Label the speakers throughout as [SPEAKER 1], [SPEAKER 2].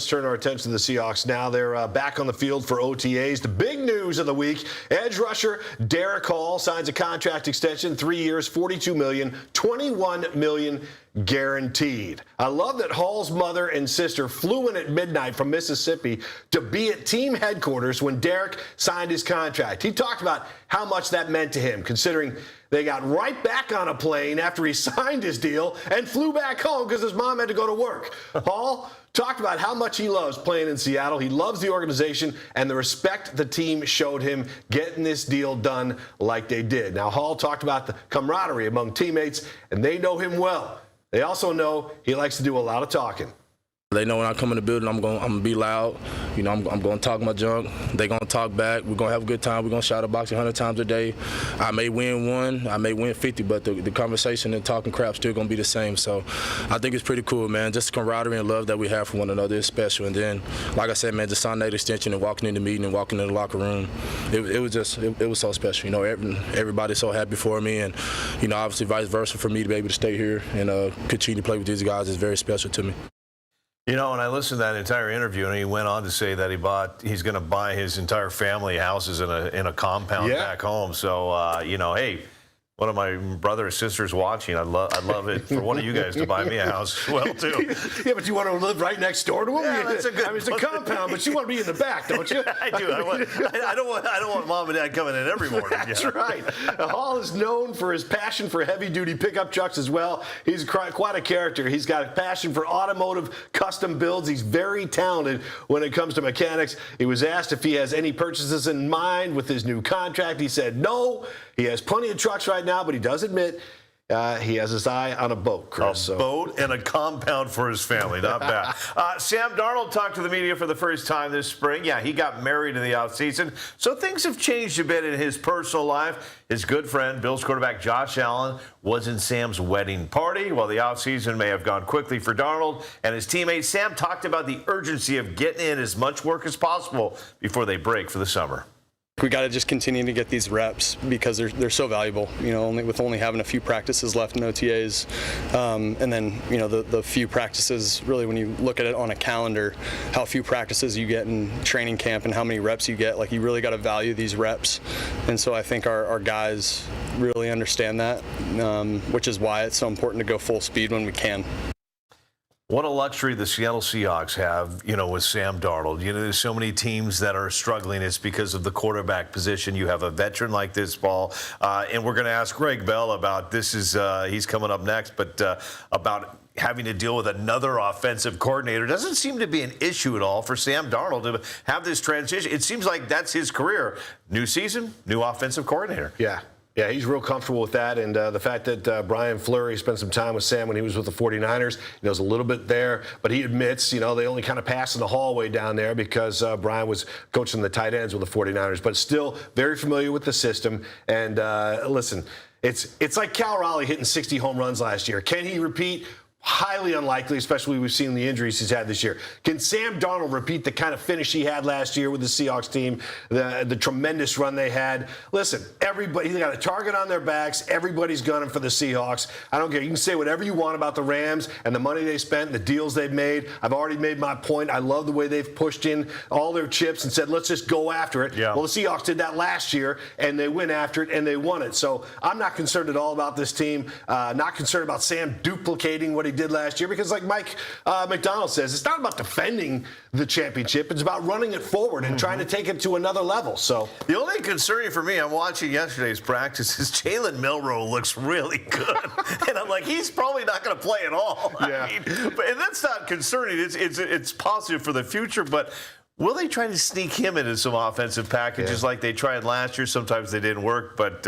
[SPEAKER 1] Let's turn our attention to the Seahawks now. They're back on the field for OTAs. The big news of the week, edge rusher Derek Hall signs a contract extension, 3 years, $42 million, $21 million guaranteed. I love that Hall's mother and sister flew in at midnight from Mississippi to be at team headquarters when Derek signed his contract. He talked about how much that meant to him, considering they got right back on a plane after he signed his deal and flew back home because his mom had to go to work. Hall talked about how much he loves playing in Seattle. He loves the organization and the respect the team showed him getting this deal done like they did. Now, Hall talked about the camaraderie among teammates, and they know him well. They also know he likes to do a lot of talking.
[SPEAKER 2] They know when I come in the building, I'm gonna be loud. You know, I'm gonna talk my junk. They gonna talk back. We're gonna have a good time. We're gonna shout a box 100 times a day. I may win one, I may win 50, but the conversation and talking crap still gonna be the same. So I think it's pretty cool, man. Just the camaraderie and love that we have for one another is special. And then, like I said, man, just signing that extension and walking in the meeting and walking in the locker room, it was so special. You know, everybody's so happy for me, and you know, obviously vice versa for me to be able to stay here and continue to play with these guys is very special to me.
[SPEAKER 3] You know, when I listened to that entire interview, and he went on to say that he's going to buy his entire family houses in a compound back home. So, you know, hey, one of my brother or sisters watching, I'd love it for one of you guys to buy me a house as well, too.
[SPEAKER 1] Yeah, but you want to live right next door to him?
[SPEAKER 3] Yeah, that's a good.
[SPEAKER 1] I mean, it's a compound, but you want to be in the back, don't you?
[SPEAKER 3] I do. I don't want mom and dad coming in every morning.
[SPEAKER 1] That's right. Hall is known for his passion for heavy-duty pickup trucks as well. He's quite a character. He's got a passion for automotive custom builds. He's very talented when it comes to mechanics. He was asked if he has any purchases in mind with his new contract. He said no. He has plenty of trucks right now, but he does admit he has his eye on a boat, Chris.
[SPEAKER 3] A boat and a compound for his family. Not bad. Sam Darnold talked to the media for the first time this spring. Yeah, he got married in the offseason, so things have changed a bit in his personal life. His good friend, Bills quarterback Josh Allen, was in Sam's wedding party. While the offseason may have gone quickly for Darnold and his teammates, Sam talked about the urgency of getting in as much work as possible before they break for the summer.
[SPEAKER 4] We got to just continue to get these reps because they're so valuable. You know, only having a few practices left in OTAs, and then you know the few practices. Really, when you look at it on a calendar, how few practices you get in training camp and how many reps you get. Like you really got to value these reps, and so I think our guys really understand that, which is why it's so important to go full speed when we can.
[SPEAKER 3] What a luxury the Seattle Seahawks have, you know, with Sam Darnold. You know, there's so many teams that are struggling. It's because of the quarterback position. You have a veteran like this, Paul. And we're going to ask Greg Bell about this. He's coming up next, but about having to deal with another offensive coordinator doesn't seem to be an issue at all for Sam Darnold to have this transition. It seems like that's his career. New season, new offensive coordinator.
[SPEAKER 1] Yeah, he's real comfortable with that, and the fact that Brian Fleury spent some time with Sam when he was with the 49ers, he knows a little bit there, but he admits, you know, they only kind of passed in the hallway down there because Brian was coaching the tight ends with the 49ers, but still very familiar with the system. And listen, it's like Cal Raleigh hitting 60 home runs last year. Can he repeat? Highly unlikely, especially we've seen the injuries he's had this year. Can Sam Darnold repeat the kind of finish he had last year with the Seahawks team, the tremendous run they had? Listen, everybody, they got a target on their backs. Everybody's gunning for the Seahawks. I don't care. You can say whatever you want about the Rams and the money they spent, the deals they've made. I've already made my point. I love the way they've pushed in all their chips and said, let's just go after it.
[SPEAKER 3] Yeah.
[SPEAKER 1] Well, the Seahawks did that last year, and they went after it, and they won it. So I'm not concerned at all about this team. Not concerned about Sam duplicating what he did last year, because like Mike McDonald says, it's not about defending the championship. It's about running it forward and trying to take it to another level. So
[SPEAKER 3] the only concern for me, I'm watching yesterday's practice, is Jalen Milroe looks really good. And I'm like, he's probably not going to play at all.
[SPEAKER 1] Yeah.
[SPEAKER 3] I mean, and that's not concerning. It's positive for the future, but will they try to sneak him into some offensive packages like they tried last year? Sometimes they didn't work, but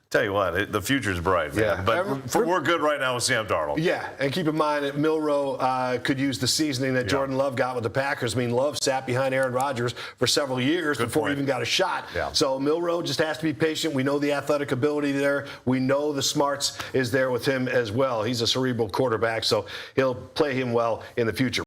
[SPEAKER 3] tell you what, the future's bright, man.
[SPEAKER 1] Yeah.
[SPEAKER 3] But we're good right now with Sam Darnold.
[SPEAKER 1] Yeah, and keep in mind that Milroe could use the seasoning that Jordan Love got with the Packers. I mean, Love sat behind Aaron Rodgers for several years before he even got a shot.
[SPEAKER 3] Yeah.
[SPEAKER 1] So Milroe just has to be patient. We know the athletic ability there. We know the smarts is there with him as well. He's a cerebral quarterback, so he'll play him well in the future.